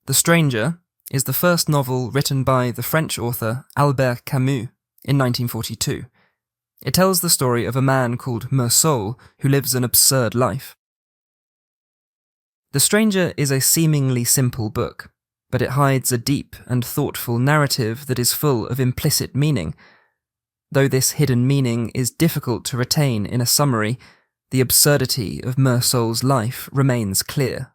The Stranger is the first novel written by the French author Albert Camus in 1942. It tells the story of a man called Meursault who lives an absurd life. The Stranger is a seemingly simple book, but it hides a deep and thoughtful narrative that is full of implicit meaning. Though this hidden meaning is difficult to retain in a summary, the absurdity of Meursault's life remains clear.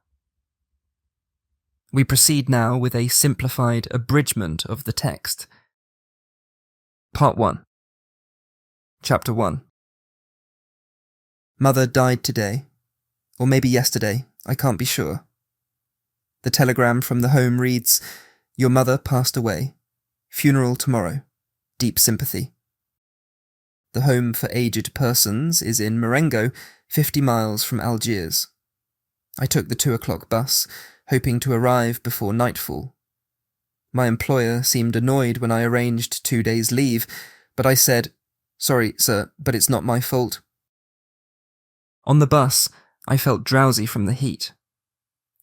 We proceed now with a simplified abridgment of the text. Part 1. Chapter 1. Mother died today, or maybe yesterday, I can't be sure. The telegram from the home reads, "Your mother passed away. Funeral tomorrow. Deep sympathy." The home for aged persons is in Marengo, 50 miles from Algiers. I took the 2:00 bus, hoping to arrive before nightfall. My employer seemed annoyed when I arranged 2 days' leave, but I said, "Sorry, sir, but it's not my fault." On the bus, I felt drowsy from the heat.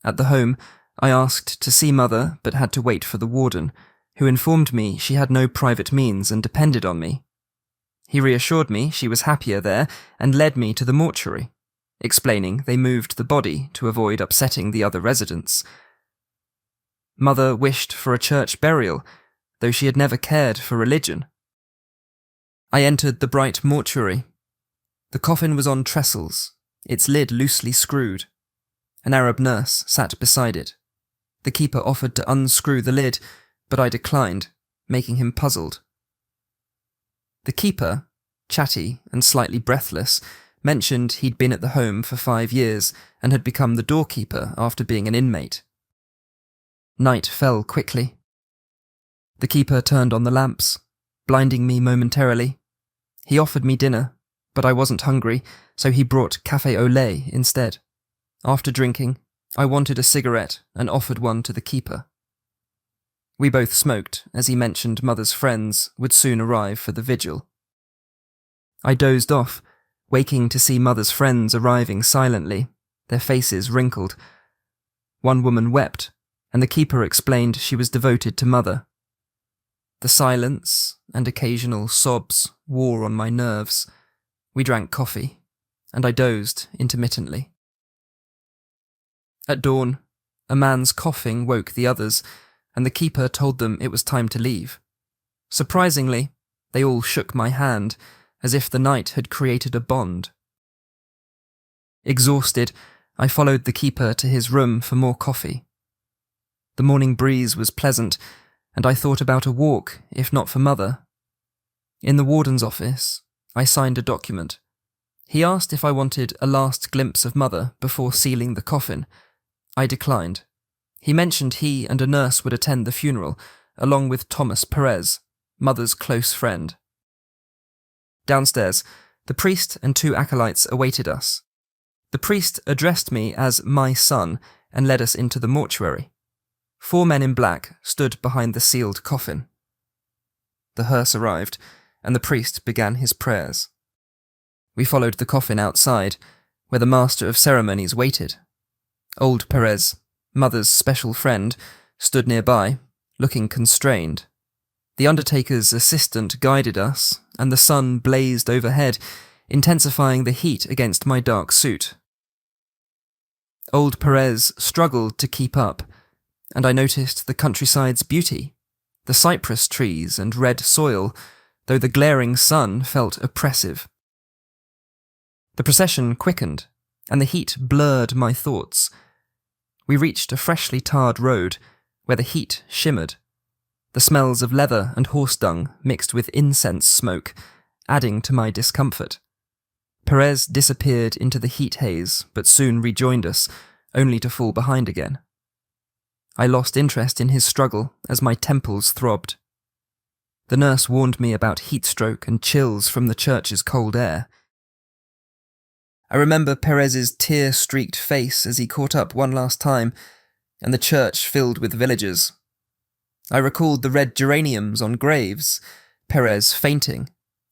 At the home, I asked to see Mother but had to wait for the warden, who informed me she had no private means and depended on me. He reassured me she was happier there and led me to the mortuary, explaining they moved the body to avoid upsetting the other residents. Mother wished for a church burial, though she had never cared for religion. I entered the bright mortuary. The coffin was on trestles, its lid loosely screwed. An Arab nurse sat beside it. The keeper offered to unscrew the lid, but I declined, making him puzzled. The keeper, chatty and slightly breathless, mentioned he'd been at the home for 5 years and had become the doorkeeper after being an inmate. Night fell quickly. The keeper turned on the lamps, blinding me momentarily. He offered me dinner, but I wasn't hungry, so he brought café au lait instead. After drinking, I wanted a cigarette and offered one to the keeper. We both smoked as he mentioned Mother's friends would soon arrive for the vigil. I dozed off, waking to see Mother's friends arriving silently, their faces wrinkled. One woman wept, and the keeper explained she was devoted to Mother. The silence and occasional sobs wore on my nerves. We drank coffee, and I dozed intermittently. At dawn, a man's coughing woke the others, and the keeper told them it was time to leave. Surprisingly, they all shook my hand, as if the night had created a bond. Exhausted, I followed the keeper to his room for more coffee. The morning breeze was pleasant, and I thought about a walk, if not for Mother. In the warden's office, I signed a document. He asked if I wanted a last glimpse of Mother before sealing the coffin. I declined. He mentioned he and a nurse would attend the funeral, along with Thomas Perez, Mother's close friend. Downstairs, the priest and 2 acolytes awaited us. The priest addressed me as my son and led us into the mortuary. 4 men in black stood behind the sealed coffin. The hearse arrived, and the priest began his prayers. We followed the coffin outside, where the master of ceremonies waited. Old Perez, Mother's special friend, stood nearby, looking constrained. The undertaker's assistant guided us, and the sun blazed overhead, intensifying the heat against my dark suit. Old Perez struggled to keep up, and I noticed the countryside's beauty, the cypress trees and red soil, though the glaring sun felt oppressive. The procession quickened, and the heat blurred my thoughts. We reached a freshly tarred road, where the heat shimmered. The smells of leather and horse dung mixed with incense smoke, adding to my discomfort. Perez disappeared into the heat haze, but soon rejoined us, only to fall behind again. I lost interest in his struggle as my temples throbbed. The nurse warned me about heatstroke and chills from the church's cold air. I remember Perez's tear-streaked face as he caught up one last time, and the church filled with villagers. I recalled the red geraniums on graves, Perez fainting,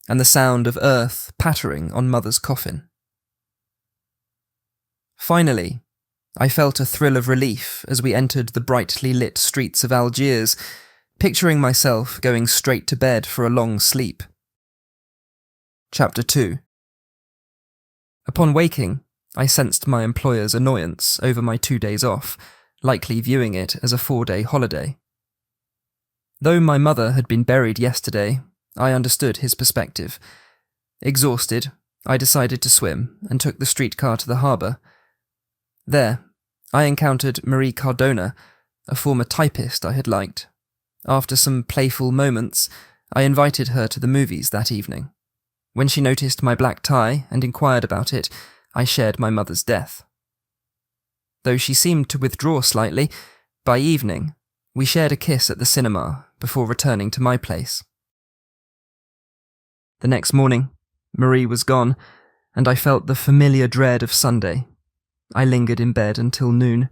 and the sound of earth pattering on Mother's coffin. Finally, I felt a thrill of relief as we entered the brightly lit streets of Algiers, picturing myself going straight to bed for a long sleep. Chapter 2. Upon waking, I sensed my employer's annoyance over my 2 days off, likely viewing it as a 4-day holiday. Though my mother had been buried yesterday, I understood his perspective. Exhausted, I decided to swim and took the streetcar to the harbour. There, I encountered Marie Cardona, a former typist I had liked. After some playful moments, I invited her to the movies that evening. When she noticed my black tie and inquired about it, I shared my mother's death. Though she seemed to withdraw slightly, by evening, we shared a kiss at the cinema before returning to my place. The next morning, Marie was gone, and I felt the familiar dread of Sunday. I lingered in bed until noon,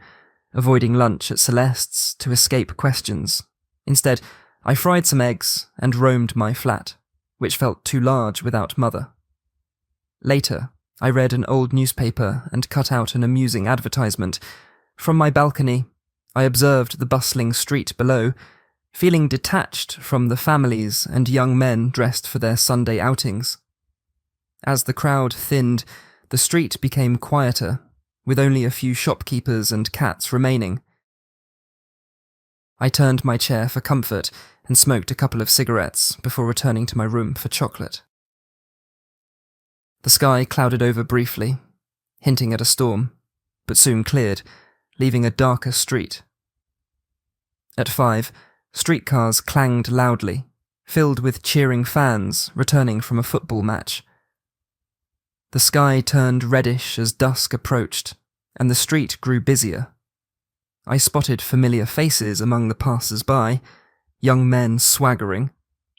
avoiding lunch at Celeste's to escape questions. Instead, I fried some eggs and roamed my flat, which felt too large without Mother. Later, I read an old newspaper and cut out an amusing advertisement. From my balcony, I observed the bustling street below, feeling detached from the families and young men dressed for their Sunday outings. As the crowd thinned, the street became quieter, with only a few shopkeepers and cats remaining. I turned my chair for comfort and smoked a couple of cigarettes before returning to my room for chocolate. The sky clouded over briefly, hinting at a storm, but soon cleared, leaving a darker street. At 5, streetcars clanged loudly, filled with cheering fans returning from a football match. The sky turned reddish as dusk approached, and the street grew busier. I spotted familiar faces among the passers-by, young men swaggering,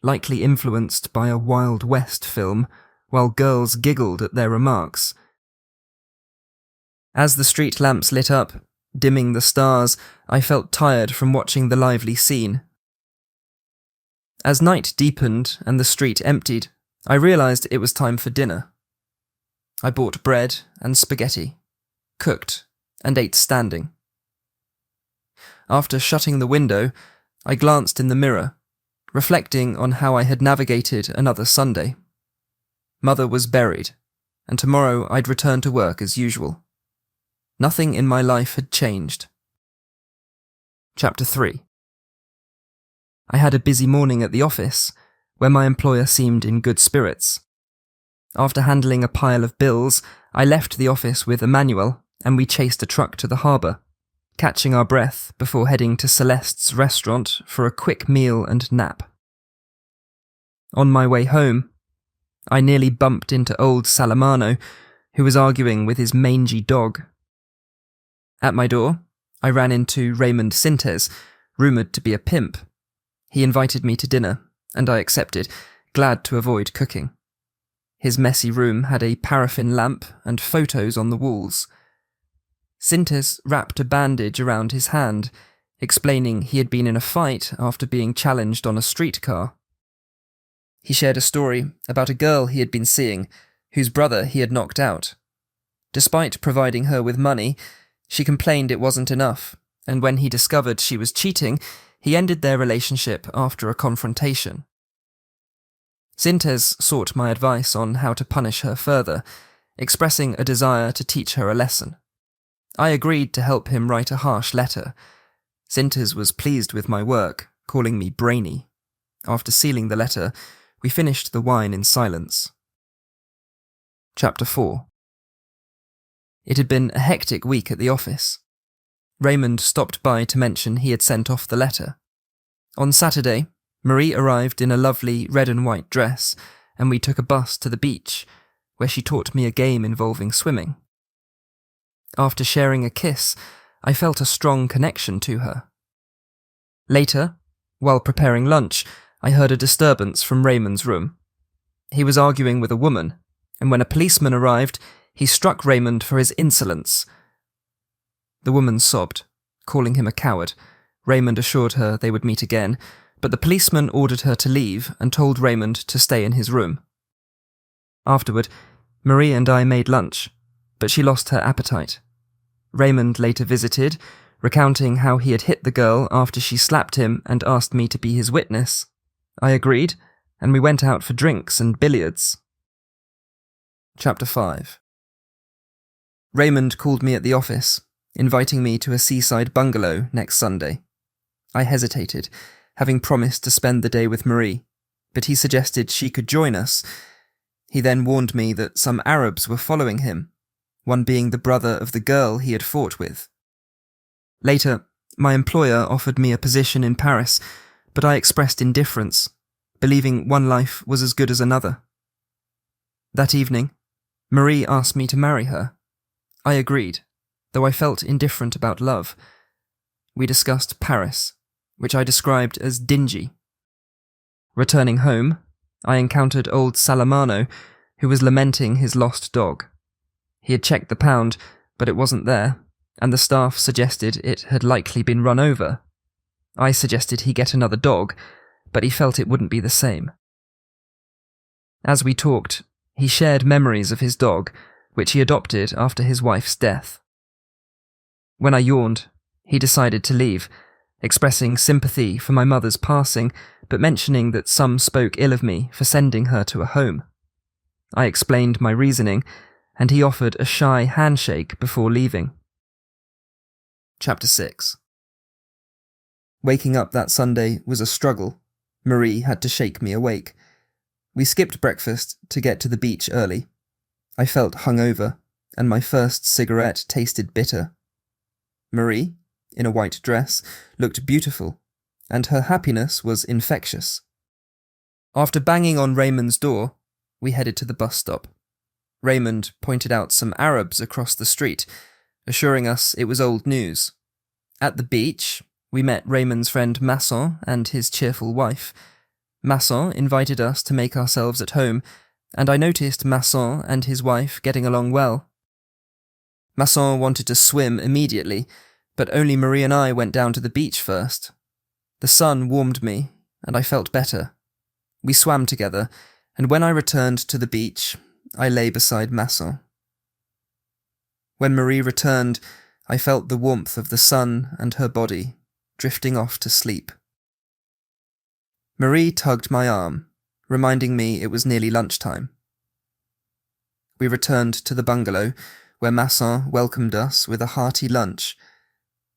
likely influenced by a Wild West film, while girls giggled at their remarks. As the street lamps lit up, dimming the stars, I felt tired from watching the lively scene. As night deepened and the street emptied, I realised it was time for dinner. I bought bread and spaghetti, cooked, and ate standing. After shutting the window, I glanced in the mirror, reflecting on how I had navigated another Sunday. Mother was buried, and tomorrow I'd return to work as usual. Nothing in my life had changed. Chapter 3. I had a busy morning at the office, where my employer seemed in good spirits. After handling a pile of bills, I left the office with Emmanuel, and we chased a truck to the harbour, catching our breath before heading to Celeste's restaurant for a quick meal and nap. On my way home, I nearly bumped into old Salamano, who was arguing with his mangy dog. At my door, I ran into Raymond Sintes, rumoured to be a pimp. He invited me to dinner, and I accepted, glad to avoid cooking. His messy room had a paraffin lamp and photos on the walls. Sintes wrapped a bandage around his hand, explaining he had been in a fight after being challenged on a streetcar. He shared a story about a girl he had been seeing, whose brother he had knocked out. Despite providing her with money, she complained it wasn't enough, and when he discovered she was cheating, he ended their relationship after a confrontation. Sintes sought my advice on how to punish her further, expressing a desire to teach her a lesson. I agreed to help him write a harsh letter. Sintes was pleased with my work, calling me brainy. After sealing the letter, we finished the wine in silence. Chapter 4. It had been a hectic week at the office. Raymond stopped by to mention he had sent off the letter. On Saturday, Marie arrived in a lovely red and white dress, and we took a bus to the beach, where she taught me a game involving swimming. After sharing a kiss, I felt a strong connection to her. Later, while preparing lunch, I heard a disturbance from Raymond's room. He was arguing with a woman, and when a policeman arrived, he struck Raymond for his insolence. The woman sobbed, calling him a coward. Raymond assured her they would meet again, but the policeman ordered her to leave and told Raymond to stay in his room. Afterward, Marie and I made lunch, but she lost her appetite. Raymond later visited, recounting how he had hit the girl after she slapped him and asked me to be his witness. I agreed, and we went out for drinks and billiards. Chapter 5. Raymond called me at the office, inviting me to a seaside bungalow next Sunday. I hesitated, having promised to spend the day with Marie, but he suggested she could join us. He then warned me that some Arabs were following him, one being the brother of the girl he had fought with. Later, my employer offered me a position in Paris, but I expressed indifference, believing one life was as good as another. That evening, Marie asked me to marry her. I agreed, though I felt indifferent about love. We discussed Paris, which I described as dingy. Returning home, I encountered old Salamano, who was lamenting his lost dog. He had checked the pound, but it wasn't there, and the staff suggested it had likely been run over. I suggested he get another dog, but he felt it wouldn't be the same. As we talked, he shared memories of his dog, which he adopted after his wife's death. When I yawned, he decided to leave, expressing sympathy for my mother's passing, but mentioning that some spoke ill of me for sending her to a home. I explained my reasoning, and he offered a shy handshake before leaving. Chapter 6. Waking up that Sunday was a struggle. Marie had to shake me awake. We skipped breakfast to get to the beach early. I felt hungover, and my first cigarette tasted bitter. Marie, in a white dress, looked beautiful, and her happiness was infectious. After banging on Raymond's door, we headed to the bus stop. Raymond pointed out some Arabs across the street, assuring us it was old news. At the beach, we met Raymond's friend Meursault and his cheerful wife. Meursault invited us to make ourselves at home, and I noticed Meursault and his wife getting along well. Meursault wanted to swim immediately, but only Marie and I went down to the beach first. The sun warmed me, and I felt better. We swam together, and when I returned to the beach, I lay beside Meursault. When Marie returned, I felt the warmth of the sun and her body, drifting off to sleep. Marie tugged my arm, reminding me it was nearly lunchtime. We returned to the bungalow, where Meursault welcomed us with a hearty lunch.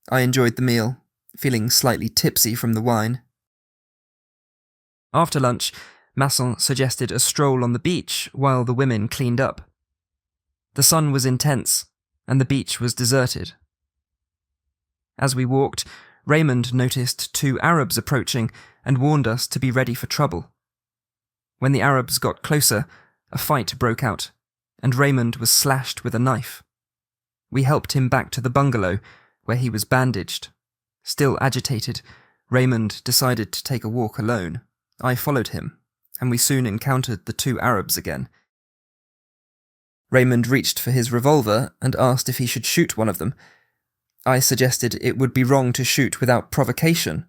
I enjoyed the meal, feeling slightly tipsy from the wine. After lunch, Meursault suggested a stroll on the beach while the women cleaned up. The sun was intense, and the beach was deserted. As we walked, Raymond noticed 2 Arabs approaching and warned us to be ready for trouble. When the Arabs got closer, a fight broke out, and Raymond was slashed with a knife. We helped him back to the bungalow, where he was bandaged. Still agitated, Raymond decided to take a walk alone. I followed him, and we soon encountered the 2 Arabs again. Raymond reached for his revolver and asked if he should shoot one of them. I suggested it would be wrong to shoot without provocation.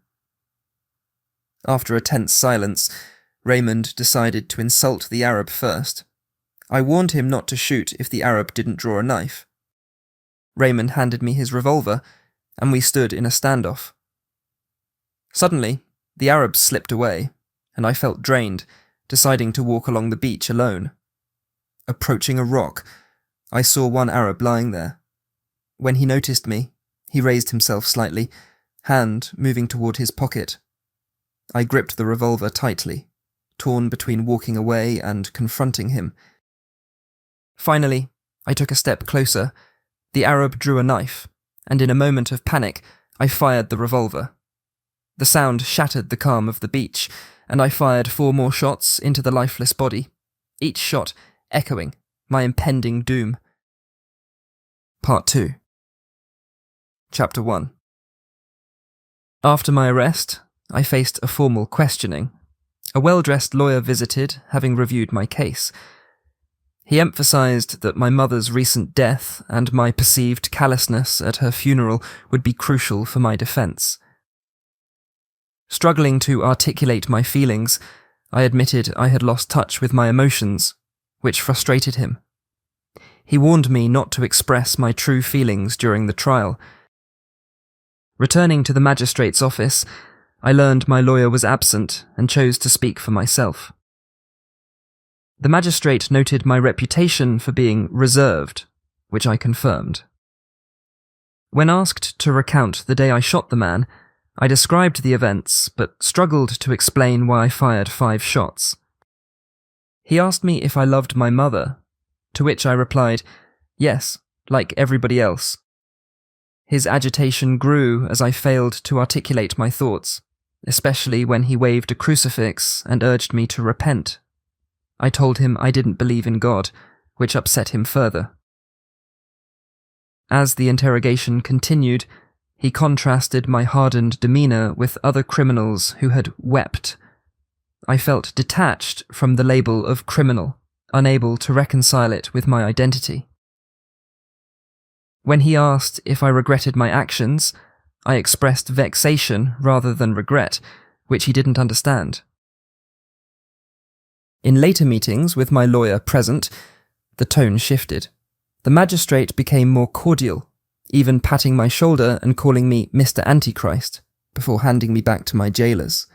After a tense silence, Raymond decided to insult the Arab first. I warned him not to shoot if the Arab didn't draw a knife. Raymond handed me his revolver, and we stood in a standoff. Suddenly, the Arabs slipped away, and I felt drained, deciding to walk along the beach alone. Approaching a rock, I saw one Arab lying there. When he noticed me, he raised himself slightly, hand moving toward his pocket. I gripped the revolver tightly, torn between walking away and confronting him. Finally, I took a step closer. The Arab drew a knife, and in a moment of panic, I fired the revolver. The sound shattered the calm of the beach, and I fired 4 more shots into the lifeless body, each shot echoing my impending doom. Part 2. Chapter 1. After my arrest, I faced a formal questioning. A well-dressed lawyer visited, having reviewed my case. He emphasized that my mother's recent death and my perceived callousness at her funeral would be crucial for my defense. Struggling to articulate my feelings, I admitted I had lost touch with my emotions, which frustrated him. He warned me not to express my true feelings during the trial. Returning to the magistrate's office, I learned my lawyer was absent and chose to speak for myself. The magistrate noted my reputation for being reserved, which I confirmed. When asked to recount the day I shot the man, I described the events but struggled to explain why I fired 5 shots. He asked me if I loved my mother, to which I replied, yes, like everybody else. His agitation grew as I failed to articulate my thoughts, especially when he waved a crucifix and urged me to repent. I told him I didn't believe in God, which upset him further. As the interrogation continued, he contrasted my hardened demeanour with other criminals who had wept. I felt detached from the label of criminal, unable to reconcile it with my identity. When he asked if I regretted my actions, I expressed vexation rather than regret, which he didn't understand. In later meetings with my lawyer present, the tone shifted. The magistrate became more cordial, even patting my shoulder and calling me Mr. Antichrist, before handing me back to my jailers.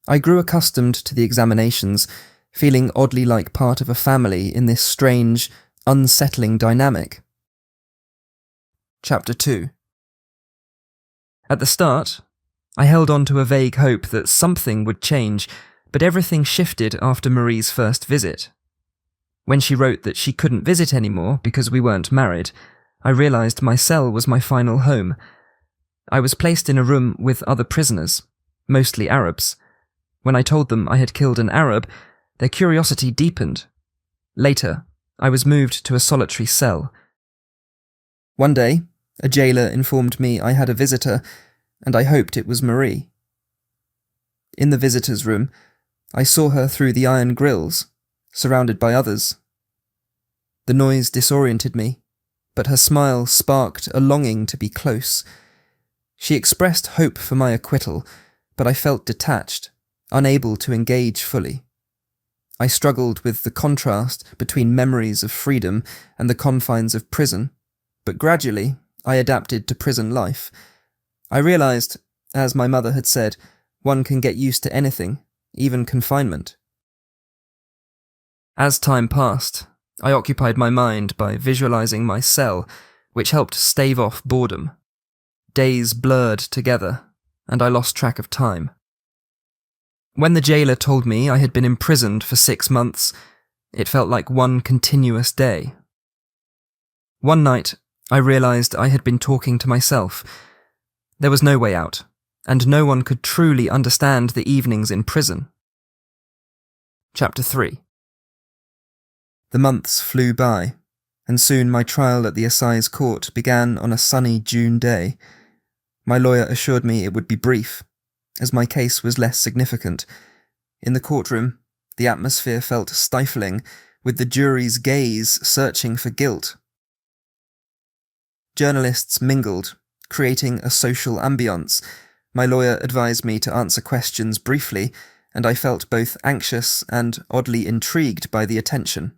I grew accustomed to the examinations, feeling oddly like part of a family in this strange, unsettling dynamic. Chapter 2. At the start, I held on to a vague hope that something would change, but everything shifted after Marie's first visit. When she wrote that she couldn't visit anymore because we weren't married, I realised my cell was my final home. I was placed in a room with other prisoners, mostly Arabs. When I told them I had killed an Arab, their curiosity deepened. Later, I was moved to a solitary cell. One day, a jailer informed me I had a visitor, and I hoped it was Marie. In the visitor's room, I saw her through the iron grills, surrounded by others. The noise disoriented me, but her smile sparked a longing to be close. She expressed hope for my acquittal, but I felt detached, unable to engage fully. I struggled with the contrast between memories of freedom and the confines of prison, but gradually I adapted to prison life. I realised, as my mother had said, one can get used to anything, even confinement. As time passed, I occupied my mind by visualising my cell, which helped stave off boredom. Days blurred together, and I lost track of time. When the jailer told me I had been imprisoned for 6 months, it felt like one continuous day. One night, I realised I had been talking to myself. There was no way out, and no one could truly understand the evenings in prison. Chapter 3. The months flew by, and soon my trial at the assize court began on a sunny June day. My lawyer assured me it would be brief, as my case was less significant. In the courtroom, the atmosphere felt stifling, with the jury's gaze searching for guilt. Journalists mingled, creating a social ambience. My lawyer advised me to answer questions briefly, and I felt both anxious and oddly intrigued by the attention.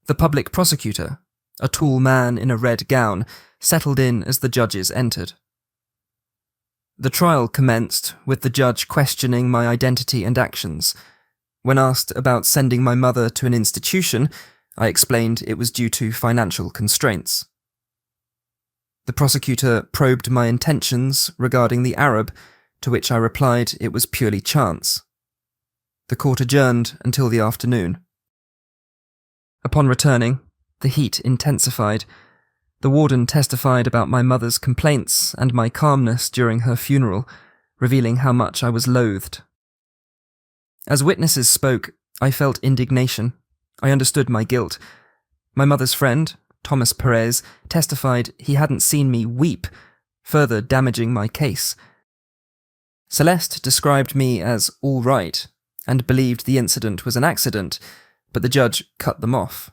The public prosecutor, a tall man in a red gown, settled in as the judges entered. The trial commenced with the judge questioning my identity and actions. When asked about sending my mother to an institution, I explained it was due to financial constraints. The prosecutor probed my intentions regarding the Arab, to which I replied it was purely chance. The court adjourned until the afternoon. Upon returning, the heat intensified. The warden testified about my mother's complaints and my calmness during her funeral, revealing how much I was loathed. As witnesses spoke, I felt indignation. I understood my guilt. My mother's friend, Thomas Perez, testified he hadn't seen me weep, further damaging my case. Celeste described me as all right and believed the incident was an accident, but the judge cut them off.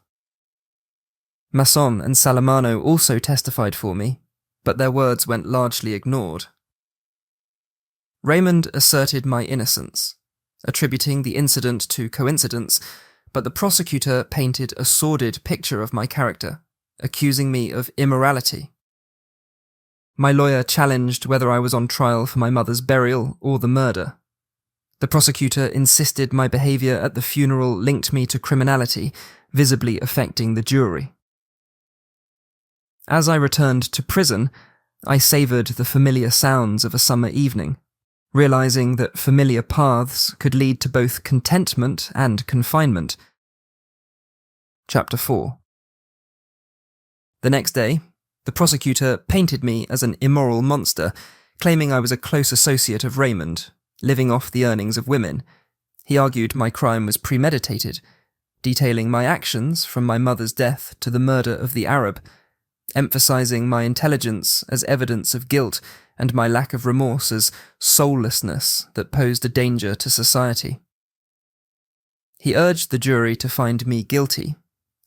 Masson and Salamano also testified for me, but their words went largely ignored. Raymond asserted my innocence, attributing the incident to coincidence, but the prosecutor painted a sordid picture of my character, accusing me of immorality. My lawyer challenged whether I was on trial for my mother's burial or the murder. The prosecutor insisted my behaviour at the funeral linked me to criminality, visibly affecting the jury. As I returned to prison, I savoured the familiar sounds of a summer evening, realising that familiar paths could lead to both contentment and confinement. Chapter 4. The next day, the prosecutor painted me as an immoral monster, claiming I was a close associate of Raymond, living off the earnings of women. He argued my crime was premeditated, detailing my actions from my mother's death to the murder of the Arab, emphasising my intelligence as evidence of guilt and my lack of remorse as soullessness that posed a danger to society. He urged the jury to find me guilty,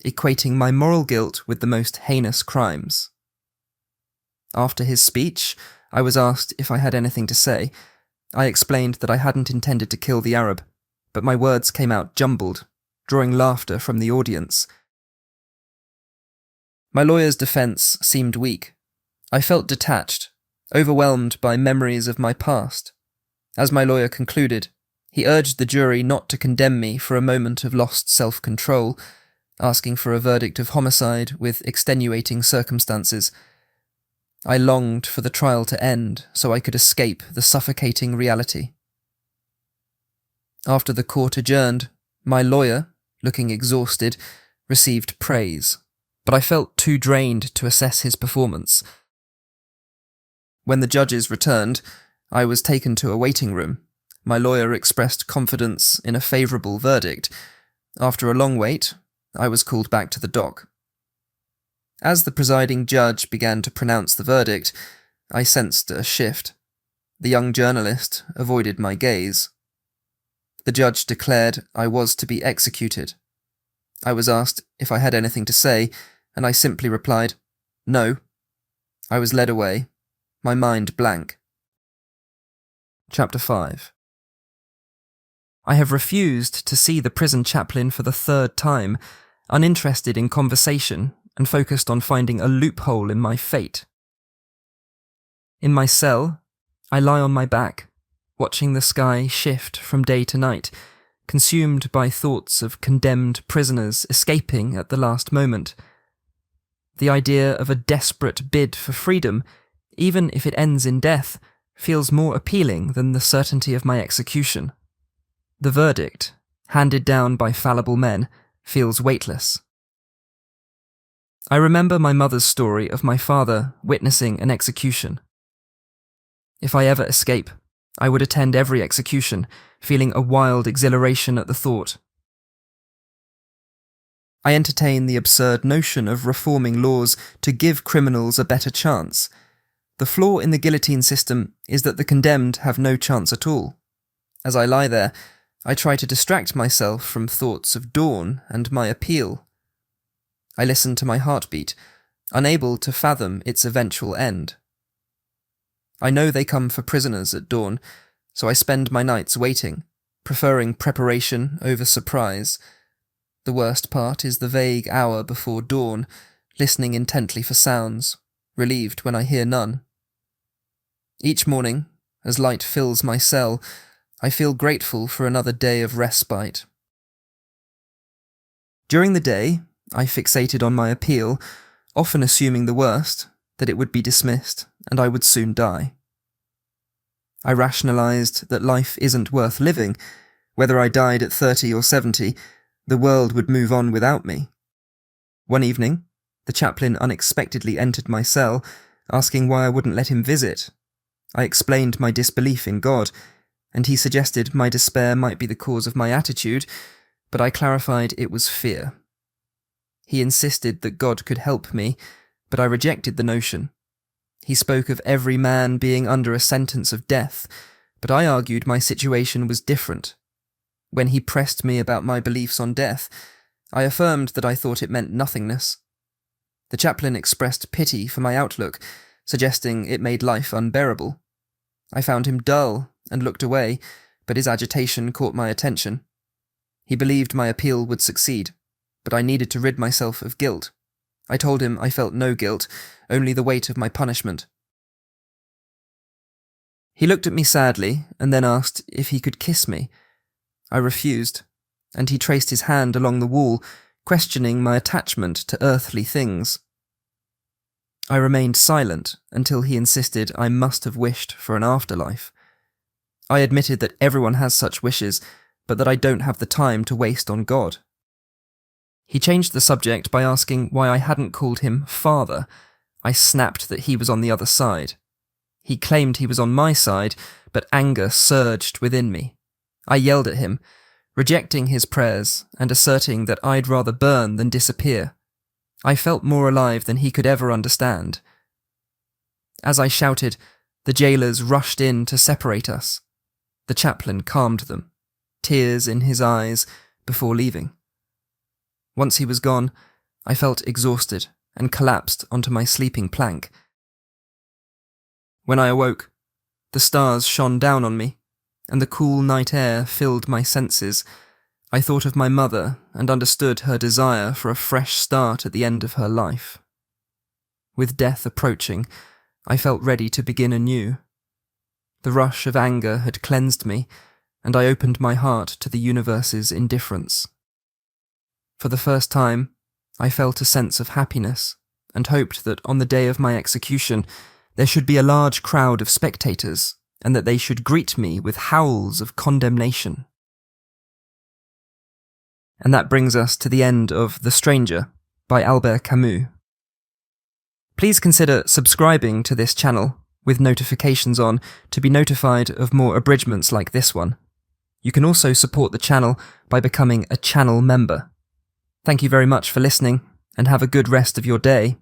equating my moral guilt with the most heinous crimes. After his speech, I was asked if I had anything to say. I explained that I hadn't intended to kill the Arab, but my words came out jumbled, drawing laughter from the audience. My lawyer's defence seemed weak. I felt detached, overwhelmed by memories of my past. As my lawyer concluded, he urged the jury not to condemn me for a moment of lost self-control, asking for a verdict of homicide with extenuating circumstances. I longed for the trial to end so I could escape the suffocating reality. After the court adjourned, my lawyer, looking exhausted, received praise, but I felt too drained to assess his performance. When the judges returned, I was taken to a waiting room. My lawyer expressed confidence in a favourable verdict. After a long wait, I was called back to the dock. As the presiding judge began to pronounce the verdict, I sensed a shift. The young journalist avoided my gaze. The judge declared I was to be executed. I was asked if I had anything to say, and I simply replied, "No." I was led away, my mind blank. Chapter 5. I have refused to see the prison chaplain for the third time, uninterested in conversation and focused on finding a loophole in my fate. In my cell, I lie on my back, watching the sky shift from day to night, consumed by thoughts of condemned prisoners escaping at the last moment. The idea of a desperate bid for freedom, even if it ends in death, feels more appealing than the certainty of my execution. The verdict, handed down by fallible men, feels weightless. I remember my mother's story of my father witnessing an execution. If I ever escape, I would attend every execution, feeling a wild exhilaration at the thought. I entertain the absurd notion of reforming laws to give criminals a better chance. The flaw in the guillotine system is that the condemned have no chance at all. As I lie there, I try to distract myself from thoughts of dawn and my appeal. I listen to my heartbeat, unable to fathom its eventual end. I know they come for prisoners at dawn, so I spend my nights waiting, preferring preparation over surprise. The worst part is the vague hour before dawn, listening intently for sounds, relieved when I hear none. Each morning, as light fills my cell, I feel grateful for another day of respite. During the day, I fixated on my appeal, often assuming the worst, that it would be dismissed and I would soon die. I rationalised that life isn't worth living. Whether I died at 30 or 70, the world would move on without me. One evening, the chaplain unexpectedly entered my cell, asking why I wouldn't let him visit. I explained my disbelief in God, and he suggested my despair might be the cause of my attitude, but I clarified it was fear. He insisted that God could help me, but I rejected the notion. He spoke of every man being under a sentence of death, but I argued my situation was different. When he pressed me about my beliefs on death, I affirmed that I thought it meant nothingness. The chaplain expressed pity for my outlook, suggesting it made life unbearable. I found him dull and looked away, but his agitation caught my attention. He believed my appeal would succeed, but I needed to rid myself of guilt. I told him I felt no guilt, only the weight of my punishment. He looked at me sadly and then asked if he could kiss me. I refused, and he traced his hand along the wall, questioning my attachment to earthly things. I remained silent until he insisted I must have wished for an afterlife. I admitted that everyone has such wishes, but that I don't have the time to waste on God. He changed the subject by asking why I hadn't called him Father. I snapped that he was on the other side. He claimed he was on my side, but anger surged within me. I yelled at him, rejecting his prayers and asserting that I'd rather burn than disappear. I felt more alive than he could ever understand. As I shouted, the jailers rushed in to separate us. The chaplain calmed them, tears in his eyes, before leaving. Once he was gone, I felt exhausted and collapsed onto my sleeping plank. When I awoke, the stars shone down on me, and the cool night air filled my senses. I thought of my mother and understood her desire for a fresh start at the end of her life. With death approaching, I felt ready to begin anew. The rush of anger had cleansed me, and I opened my heart to the universe's indifference. For the first time, I felt a sense of happiness, and hoped that on the day of my execution, there should be a large crowd of spectators, and that they should greet me with howls of condemnation. And that brings us to the end of The Stranger by Albert Camus. Please consider subscribing to this channel with notifications on to be notified of more abridgments like this one. You can also support the channel by becoming a channel member. Thank you very much for listening, and have a good rest of your day.